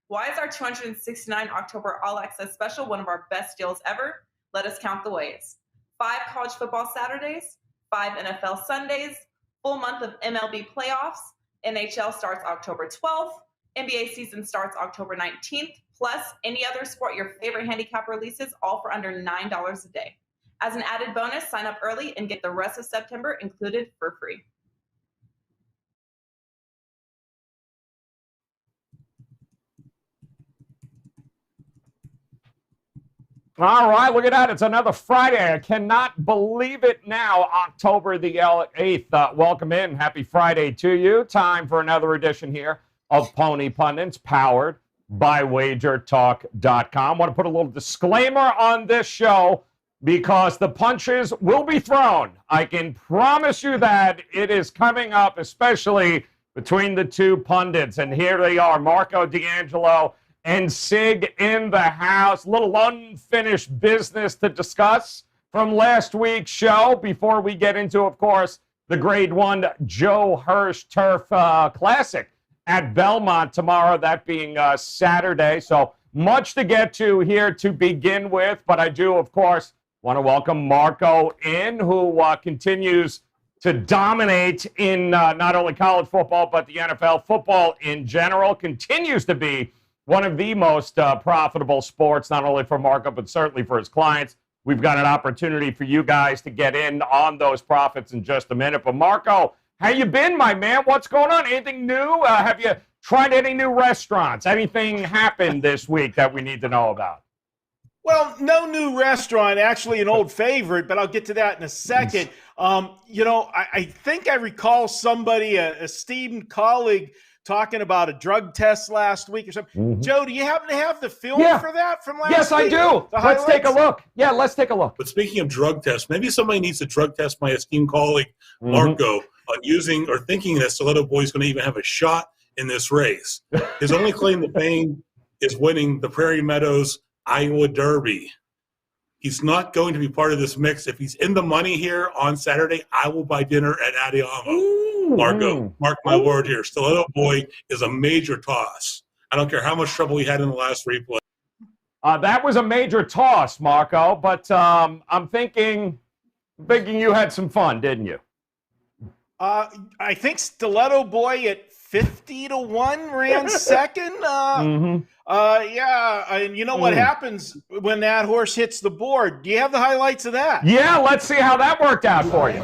Why is our 269 October All Access special one of our best deals ever? Let us count the ways. 5 college football Saturdays, 5 NFL Sundays, full month of MLB playoffs, NHL starts October 12th, NBA season starts October 19th, plus any other sport your favorite handicap releases, all for under $9 a day. As an added bonus, sign up early and get the rest of September included for free. All right, look at that. It's another Friday. I cannot believe it now, October the 8th. Welcome in. Happy Friday to you. Time for another edition here of Pony Pundits, powered by WagerTalk.com. Want to put a little disclaimer on this show because the punches will be thrown. I can promise you that it is coming up, especially between the two pundits. And here they are, Marco D'Angelo and Sig in the house. Little unfinished business to discuss from last week's show before we get into, of course, the Grade 1 Joe Hirsch Turf Classic at Belmont tomorrow, that being Saturday. So much to get to here to begin with, but I do, of course, want to welcome Marco in, who continues to dominate in not only college football, but the NFL. Football in general continues to be one of the most profitable sports, not only for Marco, but certainly for his clients. We've got an opportunity for you guys to get in on those profits in just a minute. But Marco, how you been, my man? What's going on? Anything new? Have you tried any new restaurants? Anything happened this week that we need to know about? Well, no new restaurant, actually an old favorite, but I'll get to that in a second. I think I recall somebody, an esteemed colleague, talking about a drug test last week or something. Mm-hmm. Joe, do you happen to have the film for that from last week? Yes, I do. Let's take a look. Yeah, let's take a look. But speaking of drug tests, maybe somebody needs to drug test my esteemed colleague, Marco, on using or thinking that Stiletto Boy is going to even have a shot in this race. His only claim to fame is winning the Prairie Meadows Iowa Derby. He's not going to be part of this mix. If he's in the money here on Saturday, I will buy dinner at Adiamo. Marco, mark my word here. Stiletto Boy is a major toss. I don't care how much trouble he had in the last replay. That was a major toss, Marco, but I'm thinking you had some fun, didn't you? I think Stiletto Boy at 50-1 ran second. And you know what happens when that horse hits the board? Do you have the highlights of that? Yeah, let's see how that worked out for you.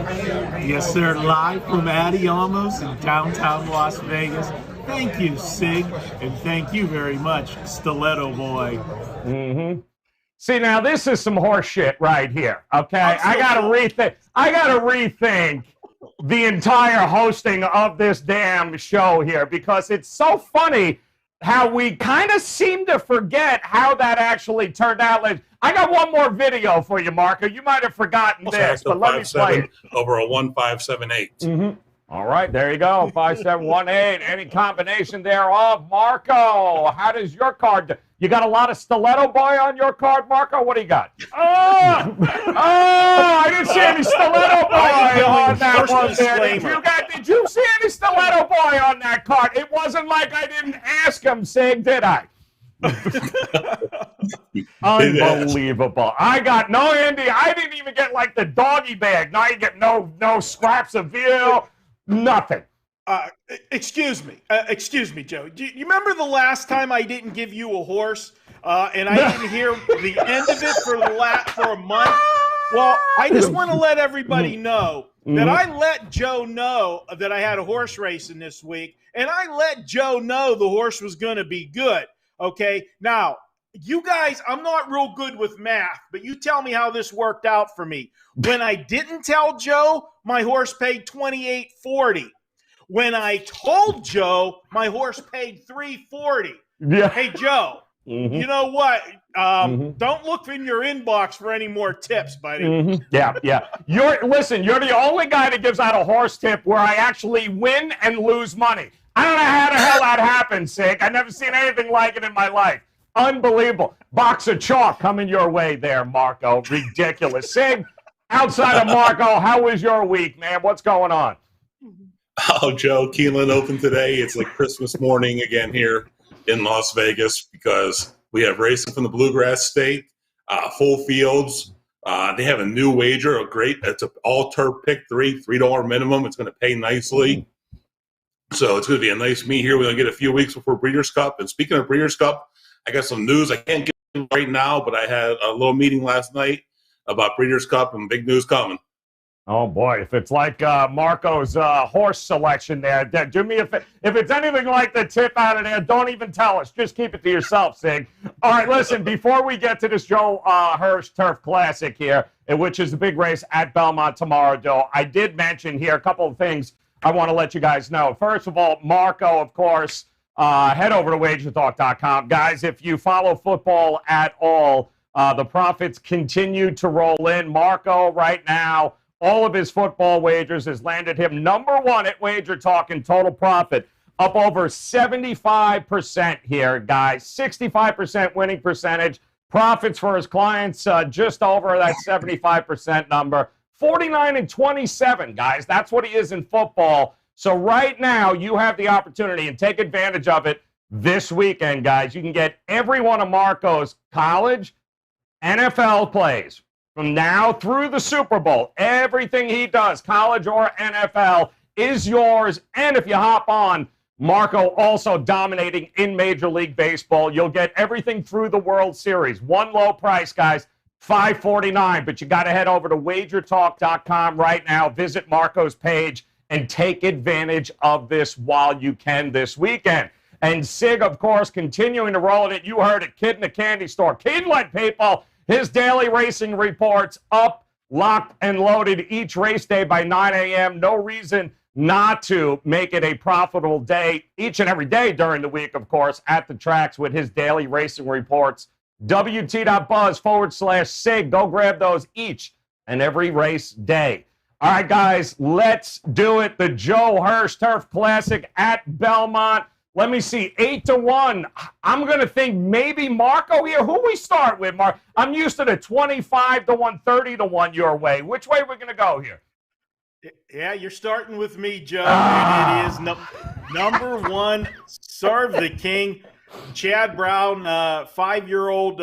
Yes, sir. Live from Adiamos in downtown Las Vegas. Thank you, Sig, and thank you very much, Stiletto Boy. See, now this is some horse shit right here. Okay, I gotta rethink the entire hosting of this damn show here, because it's so funny how we kind of seem to forget how that actually turned out. I got one more video for you, Marco. You might have forgotten this, but let me play it. Over a 1578. All right, there you go. 5718. Any combination thereof. Marco, how does your card do? You got a lot of Stiletto Boy on your card, Marco? What do you got? I didn't see any Stiletto Boy on that one there. Did you see any Stiletto Boy on that card? It wasn't like I didn't ask him, Sig, did I? Unbelievable. I got no Andy. I didn't even get like the doggy bag. Now you get no scraps of veal, nothing. Excuse me, Joe. Do you remember the last time I didn't give you a horse, and I didn't hear the end of it for a month? Well, I just want to let everybody know that I let Joe know that I had a horse racing this week, and I let Joe know the horse was going to be good. Okay, now you guys, I'm not real good with math, but you tell me how this worked out for me. When I didn't tell Joe, my horse paid $28.40. When I told Joe, my horse paid $3.40. Yeah. Hey, Joe, you know what? Don't look in your inbox for any more tips, buddy. Yeah. You're the only guy that gives out a horse tip where I actually win and lose money. I don't know how the hell that happens, Sig. I've never seen anything like it in my life. Unbelievable. Box of chalk coming your way there, Marco. Ridiculous. Sig, outside of Marco, how was your week, man? What's going on? Oh, Joe, Keeneland open today. It's like Christmas morning again here. in Las Vegas because we have racing from the Bluegrass State, full fields. They have a new wager, it's an all-turf pick $3 minimum. It's going to pay nicely. So it's going to be a nice meet here. We're going to get a few weeks before Breeders' Cup. And speaking of Breeders' Cup, I got some news I can't get right now, but I had a little meeting last night about Breeders' Cup and big news coming. Oh, boy, if it's like Marco's horse selection there, do me if it's anything like the tip out of there, don't even tell us. Just keep it to yourself, Sig. All right, listen, before we get to this Joe Hirsch Turf Classic here, which is the big race at Belmont tomorrow, Joe, I did mention here a couple of things I want to let you guys know. First of all, Marco, of course, head over to WagerTalk.com. Guys, if you follow football at all, the profits continue to roll in. Marco, right now, all of his football wagers has landed him number one at WagerTalk in total profit, up over 75% here, guys. 65% winning percentage. Profits for his clients just over that 75% number. 49-27, guys. That's what he is in football. So right now, you have the opportunity and take advantage of it this weekend, guys. You can get every one of Marco's college, NFL plays from now through the Super Bowl. Everything he does, college or NFL, is yours. And if you hop on, Marco also dominating in Major League Baseball. You'll get everything through the World Series. One low price, guys, $5.49. But you got to head over to WagerTalk.com right now. Visit Marco's page and take advantage of this while you can this weekend. And Sig, of course, continuing to roll it. You heard it, Kid in the Candy Store. Keeneland, people. His daily racing reports up, locked, and loaded each race day by 9 a.m. No reason not to make it a profitable day each and every day during the week, of course, at the tracks with his daily racing reports. WT.buzz/SIG. Go grab those each and every race day. All right, guys, let's do it. The Joe Hirsch Turf Classic at Belmont. Let me see, 8-1. I'm going to think maybe Marco here. Who we start with, Mark? I'm used to the 25-1, 30-1 your way. Which way are we going to go here? Yeah, you're starting with me, Joe. And it is number one, Serve the King. Chad Brown, 5-year-old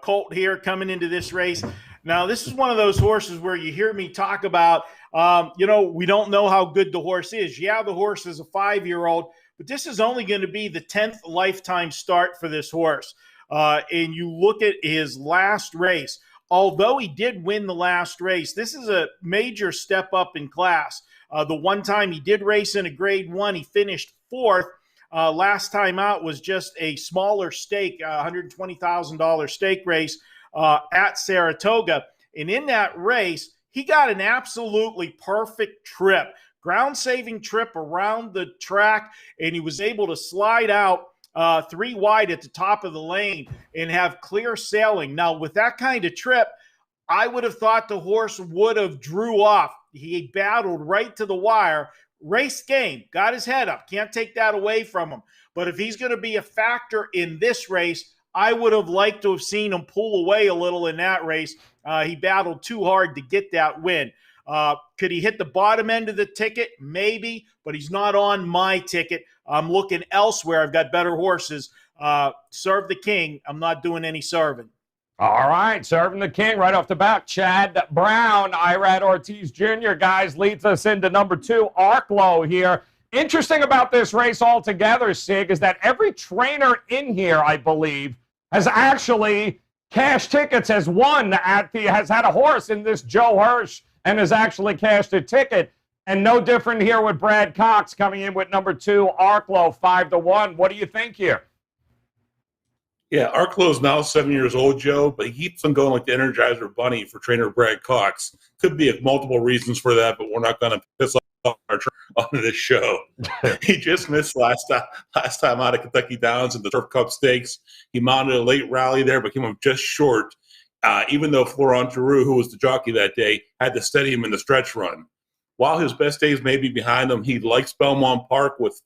colt here coming into this race. Now, this is one of those horses where you hear me talk about, we don't know how good the horse is. Yeah, the horse is a 5-year-old. But this is only going to be the 10th lifetime start for this horse. And you look at his last race. Although he did win the last race, this is a major step up in class. The one time he did race in a Grade 1, he finished 4th. Last time out was just a smaller stake, $120,000 stake race at Saratoga. And in that race, he got an absolutely perfect trip. Ground-saving trip around the track, and he was able to slide out 3 wide at the top of the lane and have clear sailing. Now, with that kind of trip, I would have thought the horse would have drew off. He battled right to the wire. Race game, got his head up. Can't take that away from him. But if he's going to be a factor in this race, I would have liked to have seen him pull away a little in that race. He battled too hard to get that win. Could he hit the bottom end of the ticket? Maybe, but he's not on my ticket. I'm looking elsewhere. I've got better horses. Serve the King. I'm not doing any serving. All right, serving the King right off the bat. Chad Brown, Irad Ortiz Jr., guys, leads us into number 2, Arklow here. Interesting about this race altogether, Sig, is that every trainer in here, I believe, has actually cashed tickets, has had a horse in this Joe Hirsch and has actually cashed a ticket. And no different here with Brad Cox coming in with number 2, Arklow, 5-1. What do you think here? Yeah, Arklow is now 7 years old, Joe, but he keeps on going like the Energizer Bunny for trainer Brad Cox. Could be multiple reasons for that, but we're not going to piss off our on this show. He just missed last time out of Kentucky Downs in the Turf Cup Stakes. He mounted a late rally there, but came up just short. Even though Florent Giroux, who was the jockey that day, had to steady him in the stretch run. While his best days may be behind him, he likes Belmont Park with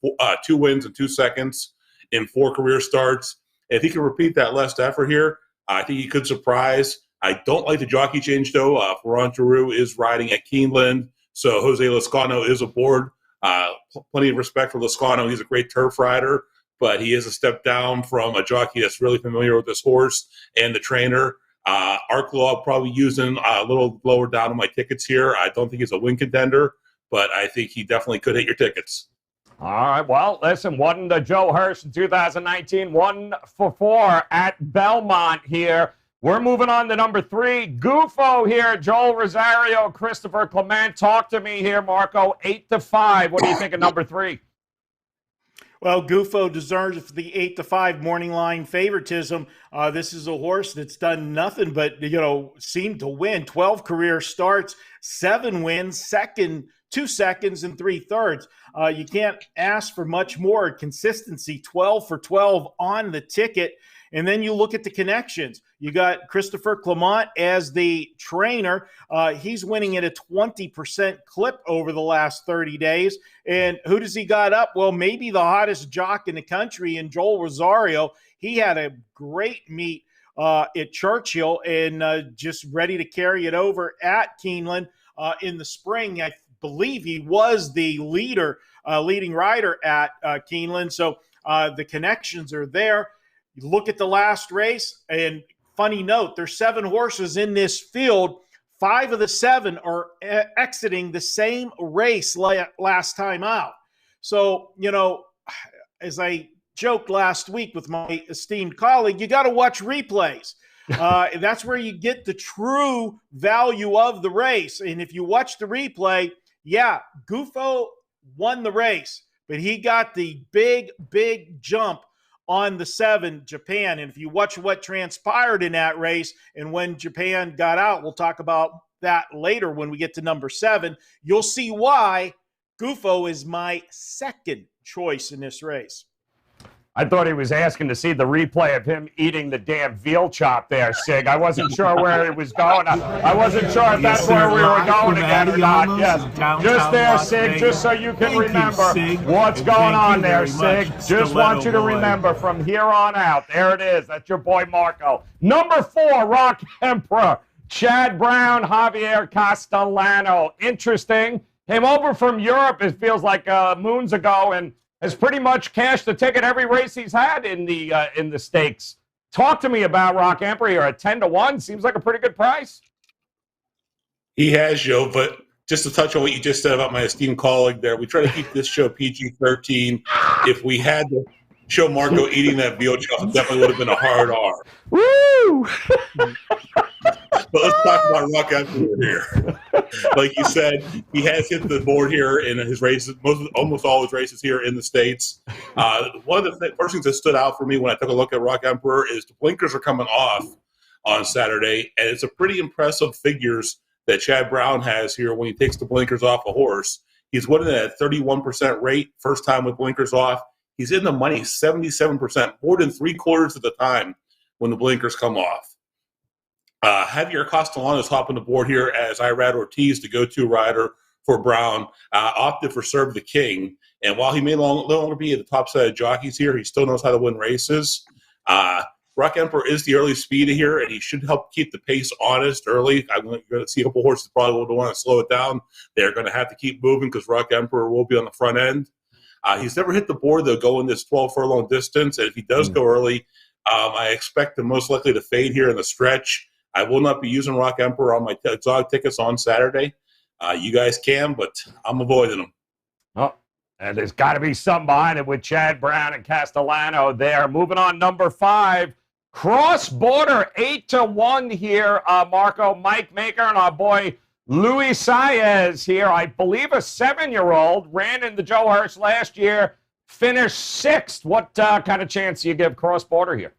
2 wins and 2 seconds in 4 career starts. If he can repeat that last effort here, I think he could surprise. I don't like the jockey change, though. Florent Giroux is riding at Keeneland, so Jose Lezcano is aboard. Plenty of respect for Lezcano. He's a great turf rider. but he is a step down from a jockey that's really familiar with this horse and the trainer. Arklaw probably using a little lower down on my tickets here. I don't think he's a win contender, but I think he definitely could hit your tickets. All right. Well, listen, won the Joe Hirsch in 2019, 1-for-4 at Belmont here. We're moving on to number 3. Gufo here, Joel Rosario, Christopher Clement. Talk to me here, Marco. 8-5. What do you think of number 3? Well, Gufo deserves the 8-5 morning line favoritism. This is a horse that's done nothing but, seem to win. 12 career starts, 7 wins, 2 seconds, and 3/3. You can't ask for much more consistency. 12 for 12 on the ticket. And then you look at the connections. You got Christopher Clement as the trainer. He's winning at a 20% clip over the last 30 days. And who does he got up? Well, maybe the hottest jock in the country in Joel Rosario. He had a great meet at Churchill and just ready to carry it over at Keeneland in the spring. I believe he was the leading rider at Keeneland. So the connections are there. You look at the last race, and funny note, there's 7 horses in this field. 5 of the 7 are exiting the same race last time out. So, as I joked last week with my esteemed colleague, you got to watch replays. That's where you get the true value of the race. And if you watch the replay, yeah, Gufo won the race, but he got the big jump on the 7, Japan. And if you watch what transpired in that race and when Japan got out, we'll talk about that later when we get to number 7, you'll see why Gufo is my second choice in this race. I thought he was asking to see the replay of him eating the damn veal chop there, Sig. I wasn't sure where he was going. I wasn't sure if that's where we were going again or not. Yes, just there, Sig, just so you can remember what's going on there, Sig. Just want you to remember from here on out. There it is. That's your boy Marco. Number 4, Rock Emperor. Chad Brown, Javier Castellano. Interesting. Came over from Europe, it feels like moons ago, and has pretty much cashed the ticket every race he's had in the stakes. Talk to me about Rock Emperor here at 10-1. Seems like a pretty good price. He has, Joe, but just to touch on what you just said about my esteemed colleague there, we try to keep this show PG-13. If we had to show Marco eating that veal chop, it definitely would have been a hard R. Woo! But let's talk about Rock Emperor here. Like you said, he has hit the board here in his races, almost all his races here in the States. One of the first things that stood out for me when I took a look at Rock Emperor is the blinkers are coming off on Saturday, and it's a pretty impressive figures that Chad Brown has here when he takes the blinkers off a horse. He's winning at 31% rate, first time with blinkers off. He's in the money 77%, more than 3/4 of the time when the blinkers come off. Javier Castellanos hopping the board here as Irad Ortiz, the go-to rider for Brown, opted for Serve the King. And while he may no longer be at the top set of jockeys here, he still knows how to win races. Rock Emperor is the early speed here, and he should help keep the pace honest early. I'm going to see a couple horses probably will want to slow it down. They're going to have to keep moving because Rock Emperor will be on the front end. He's never hit the board, though, going this 12 furlong distance. And if he does go early, I expect him most likely to fade here in the stretch. I will not be using Rock Emperor on my dog tickets on Saturday. You guys can, but I'm avoiding them. Oh, and there's got to be something behind it with Chad Brown and Castellano there. Moving on, number 5, Cross Border, 8-1 here. Marco, Mike Maker, and our boy Luis Saez here. I believe a 7-year-old ran in the Joe Hirsch last year, finished 6th. What kind of chance do you give Cross Border here?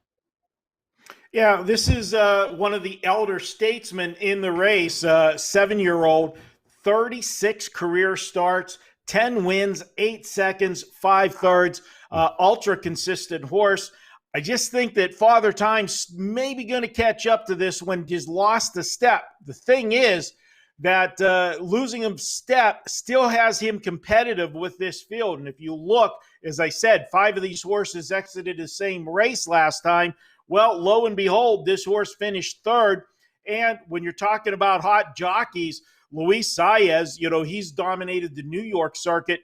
Yeah, this is one of the elder statesmen in the race, 7-year-old, 36 career starts, 10 wins, 8 seconds, 5/3, ultra consistent horse. I just think that Father Time's maybe going to catch up to this one, just lost a step. The thing is that losing him step still has him competitive with this field. And if you look, as I said, 5 of these horses exited the same race last time. Well, lo and behold, this horse finished 3rd. And when you're talking about hot jockeys, Luis Saez, he's dominated the New York circuit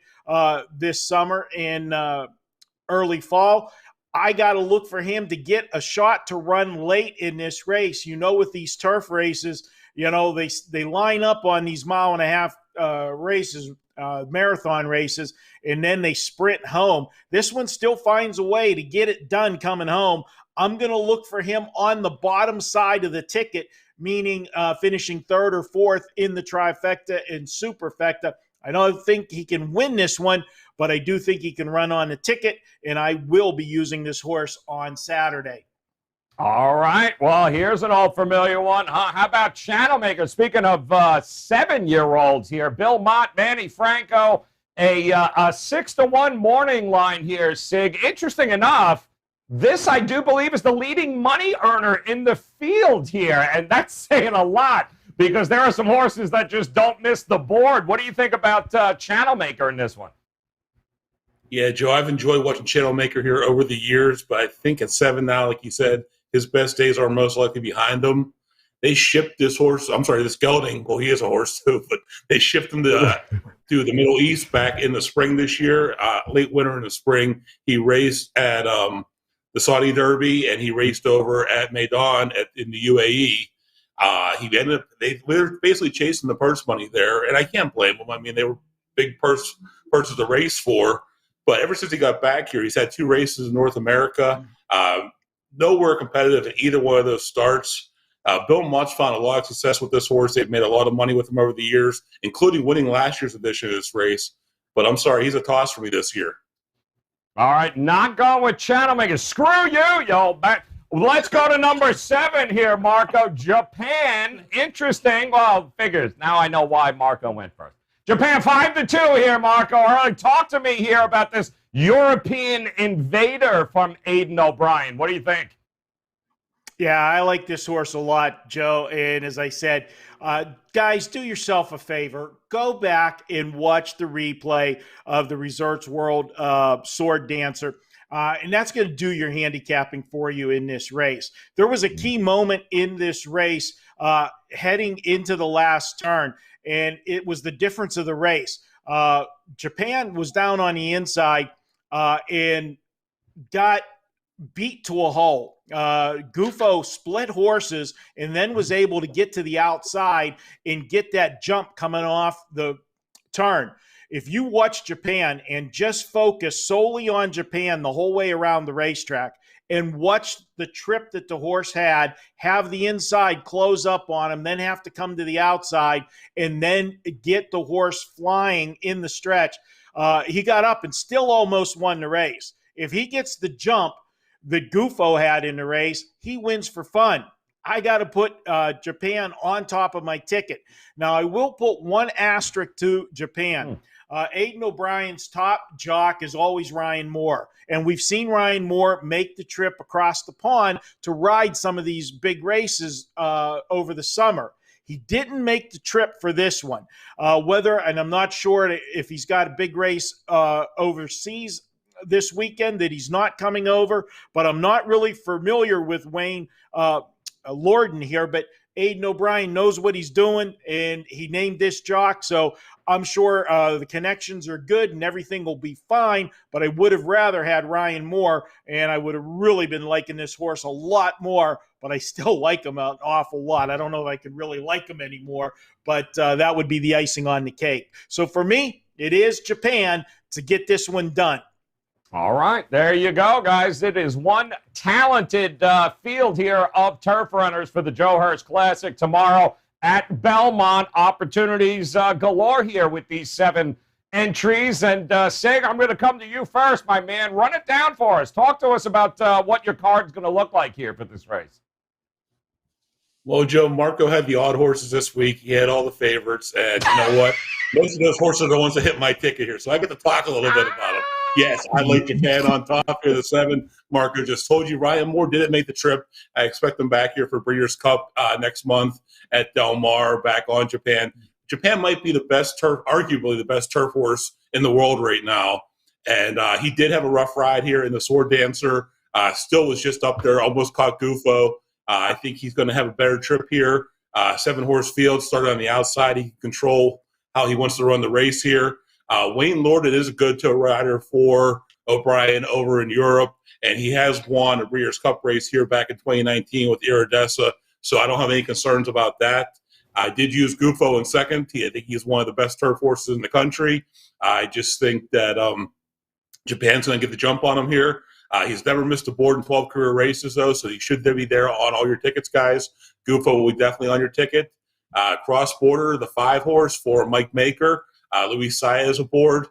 this summer. And early fall. I got to look for him to get a shot to run late in this race. With these turf races, they line up on these mile-and-a-half races, marathon races, and then they sprint home. This one still finds a way to get it done coming home. I'm going to look for him on the bottom side of the ticket, meaning finishing third or fourth in the trifecta and superfecta. I don't think he can win this one, but I do think he can run on the ticket, and I will be using this horse on Saturday. All right. Well, here's an old familiar one. How about Channel Maker? Speaking of 7-year-olds here, Bill Mott, Manny Franco, a 6-1 morning line here, Sig. Interesting enough, this, I do believe, is the leading money earner in the field here, and that's saying a lot because there are some horses that just don't miss the board. What do you think about Channel Maker in this one? Yeah, Joe, I've enjoyed watching Channel Maker here over the years, but I think at 7 now, like you said, his best days are most likely behind him. They shipped this horse, this gelding, well, he is a horse too, but they shipped him to the Middle East back in the spring this year, late winter and the spring. He raced at the Saudi Derby, and he raced over at Maidan in the UAE. They were basically chasing the purse money there, and I can't blame them. I mean, they were big purses to race for, but ever since he got back here, he's had 2 races in North America. Nowhere competitive in either one of those starts. Bill Mott's found a lot of success with this horse. They've made a lot of money with him over the years, including winning last year's edition of this race. But I'm sorry, he's a toss for me this year. All right, not going with Channel Maker. Screw you, yo. Let's go to number 7 here, Marco. Japan. Interesting. Well, figures. Now I know why Marco went first. Japan 5-2 here, Marco. All right, talk to me here about this European invader from Aidan O'Brien. What do you think? Yeah, I like this horse a lot, Joe. And as I said, guys, do yourself a favor. Go back and watch the replay of the Resorts World Sword Dancer. And that's going to do your handicapping for you in this race. There was a key moment in this race heading into the last turn, and it was the difference of the race. Japan was down on the inside and got beat to a hole. Gufo split horses and then was able to get to the outside and get that jump coming off the turn. If you watch Japan and just focus solely on Japan the whole way around the racetrack and watch the trip that the horse had, have the inside close up on him, then have to come to the outside and then get the horse flying in the stretch, he got up and still almost won the race. If he gets the jump that Gufo had in the race, he wins for fun. I got to put Japan on top of my ticket. Now, I will put one asterisk to Japan. Aidan O'Brien's top jock is always Ryan Moore. And we've seen Ryan Moore make the trip across the pond to ride some of these big races over the summer. He didn't make the trip for this one. And I'm not sure if he's got a big race overseas this weekend that he's not coming over, but I'm not really familiar with Wayne Lorden here, but Aidan O'Brien knows what he's doing, and he named this jock, so I'm sure the connections are good and everything will be fine, but I would have rather had Ryan Moore, and I would have really been liking this horse a lot more, but I still like him an awful lot. I don't know if I could really like him anymore, but that would be the icing on the cake. So for me, it is Japan to get this one done. All right, there you go, guys. It is one talented field here of turf runners for the Joe Hirsch Classic tomorrow at Belmont. Opportunities galore here with these 7 entries. And Sig, I'm going to come to you first, my man. Run it down for us. Talk to us about what your card's going to look like here for this race. Well, Joe, Marco had the odd horses this week. He had all the favorites. And you know what? Most of those horses are the ones that hit my ticket here. So I get to talk a little bit about them. Yes, I like Japan on top here, the 7. Marco just told you Ryan Moore didn't make the trip. I expect them back here for Breeders' Cup next month at Del Mar, back on Japan. Japan might be the best turf, arguably the best turf horse in the world right now. And he did have a rough ride here in the Sword Dancer. Still was just up there, almost caught Gufo. I think he's going to have a better trip here. 7-horse field, started on the outside. He can control how he wants to run the race here. Wayne Lorden is a good toe rider for O'Brien over in Europe, and he has won a Breeders' Cup race here back in 2019 with Iridessa, so I don't have any concerns about that. I did use Gufo in second. I think he's one of the best turf horses in the country. I just think that Japan's going to get the jump on him here. He's never missed a board in 12 career races, though, so he should be there on all your tickets, guys. Gufo will be definitely on your ticket. Cross Border, the 5-horse for Mike Maker. Luis Saez aboard.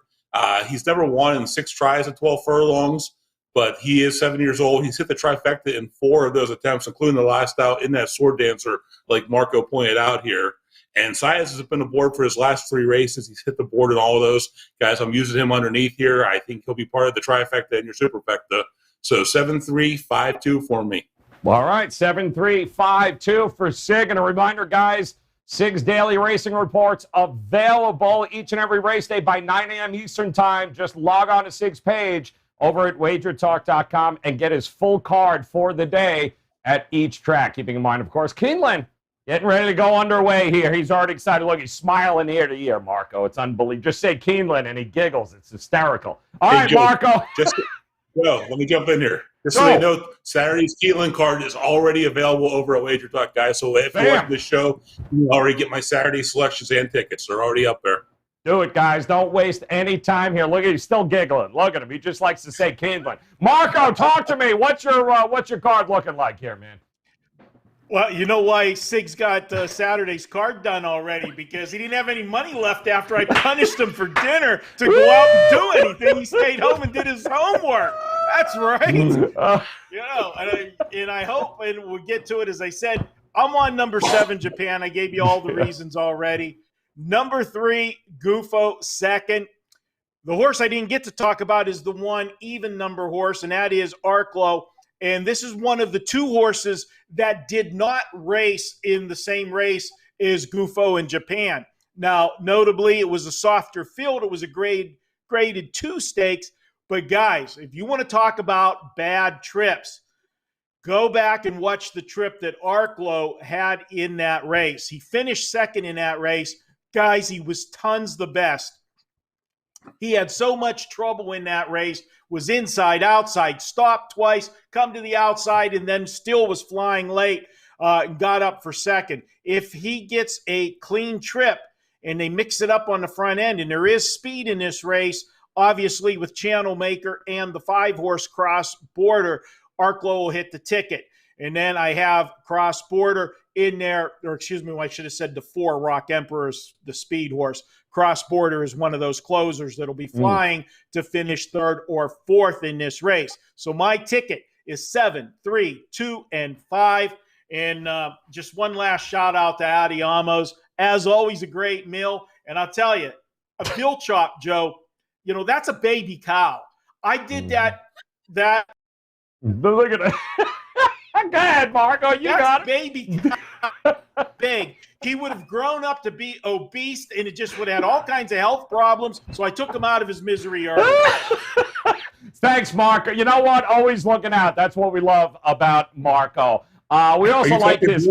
He's never won in 6 tries at 12 furlongs, but he is 7 years old. He's hit the trifecta in 4 of those attempts, including the last out in that sword dancer, like Marco pointed out here. And Saez has been aboard for his last 3 races. He's hit the board in all of those. Guys, I'm using him underneath here. I think he'll be part of the trifecta and your superfecta. So 7-3-5-2 for me. All right, 7-3-5-2 for Sig. And a reminder, guys, Sig's daily racing reports available each and every race day by 9 a.m. Eastern time. Just log on to Sig's page over at WagerTalk.com and get his full card for the day at each track. Keeping in mind, of course, Keeneland getting ready to go underway here. He's already excited. Look, he's smiling ear to ear, Marco. It's unbelievable. Just say Keeneland, and he giggles. It's hysterical. All right, Joe, Marco. Let me jump in here. Just so you know, Saturday's Keeneland card is already available over at WagerTalk, guys. So if you watch this show, you already get my Saturday selections and tickets. They're already up there. Do it, guys. Don't waste any time here. Look at him, still giggling. Look at him. He just likes to say Keeneland. Marco, talk to me. What's your card looking like here, man? Well, you know why Sig's got Saturday's card done already? Because he didn't have any money left after I punished him for dinner to go out and do anything. He stayed home and did his homework. That's right. And I hope, and we'll get to it, as I said, I'm on number 7, Japan. I gave you all the reasons already. Number 3, Gufo, second. The horse I didn't get to talk about is the one even number horse, and that is Arklow. And this is one of the 2 horses that did not race in the same race as Gufo in Japan. Now, notably, it was a softer field. It was a graded 2 stakes. But, guys, if you want to talk about bad trips, go back and watch the trip that Arklow had in that race. He finished second in that race. Guys, he was tons the best. He had so much trouble in that race, was inside, outside, stopped twice, come to the outside, and then still was flying late and got up for second. If he gets a clean trip and they mix it up on the front end, and there is speed in this race, obviously with Channel Maker and the 5-horse Cross Border, Arklow will hit the ticket. And then I have Cross Border in there, or excuse me, I should have said the 4 Rock Emperors, the speed horse. Cross Border is one of those closers that'll be flying to finish 3rd or 4th in this race. So my ticket is 7, 3, 2, and 5. And just one last shout out to Adi Amos. As always, a great meal. And I'll tell you, a veal chop, Joe, that's a baby cow. I did that. Look at it. Go ahead, Marco. You got it. Baby cow, big. He would have grown up to be obese, and it just would have had all kinds of health problems. So I took him out of his misery early. Thanks, Marco. You know what? Always looking out. That's what we love about Marco. We also like his.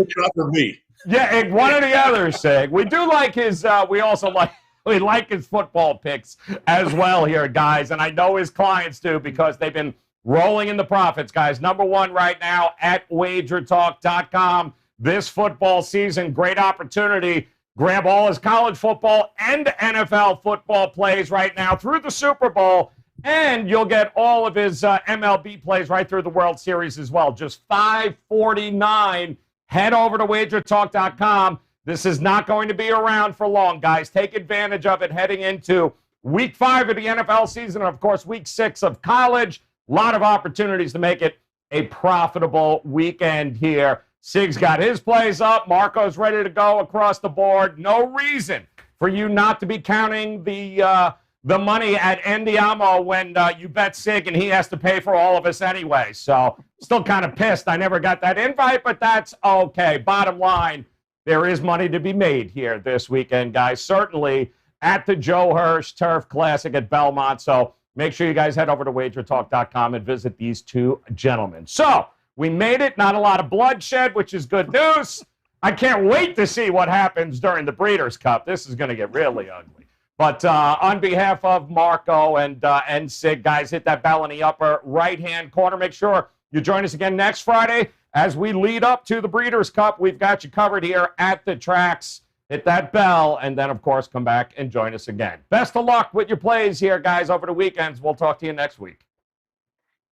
Yeah, one or the other, Sig. We do like his. We like his football picks as well here, guys. And I know his clients do because they've been rolling in the profits, guys. Number 1 right now at WagerTalk.com. This football season, great opportunity. Grab all his college football and NFL football plays right now through the Super Bowl, and you'll get all of his MLB plays right through the World Series as well. Just $5.49. Head over to WagerTalk.com. This is not going to be around for long, guys. Take advantage of it heading into Week 5 of the NFL season and, of course, Week 6 of college. A lot of opportunities to make it a profitable weekend here. Sig's got his plays up. Marco's ready to go across the board. No reason for you not to be counting the money at Andiamo when you bet Sig and he has to pay for all of us anyway. So still kind of pissed I never got that invite, but that's okay. Bottom line, there is money to be made here this weekend, guys. Certainly at the Joe Hirsch Turf Classic at Belmont. So make sure you guys head over to WagerTalk.com and visit these 2 gentlemen. So we made it. Not a lot of bloodshed, which is good news. I can't wait to see what happens during the Breeders' Cup. This is going to get really ugly. But on behalf of Marco and Sig, guys, hit that bell in the upper right-hand corner. Make sure you join us again next Friday as we lead up to the Breeders' Cup. We've got you covered here at the tracks. Hit that bell, and then, of course, come back and join us again. Best of luck with your plays here, guys, over the weekends. We'll talk to you next week.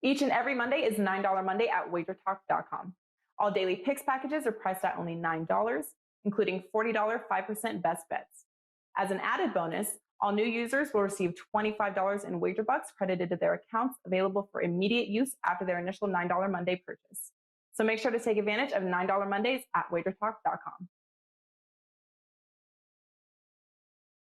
Each and every Monday is $9 Monday at WagerTalk.com. All daily picks packages are priced at only $9, including $40 5% best bets. As an added bonus, all new users will receive $25 in wager bucks credited to their accounts, available for immediate use after their initial $9 Monday purchase. So make sure to take advantage of $9 Mondays at WagerTalk.com.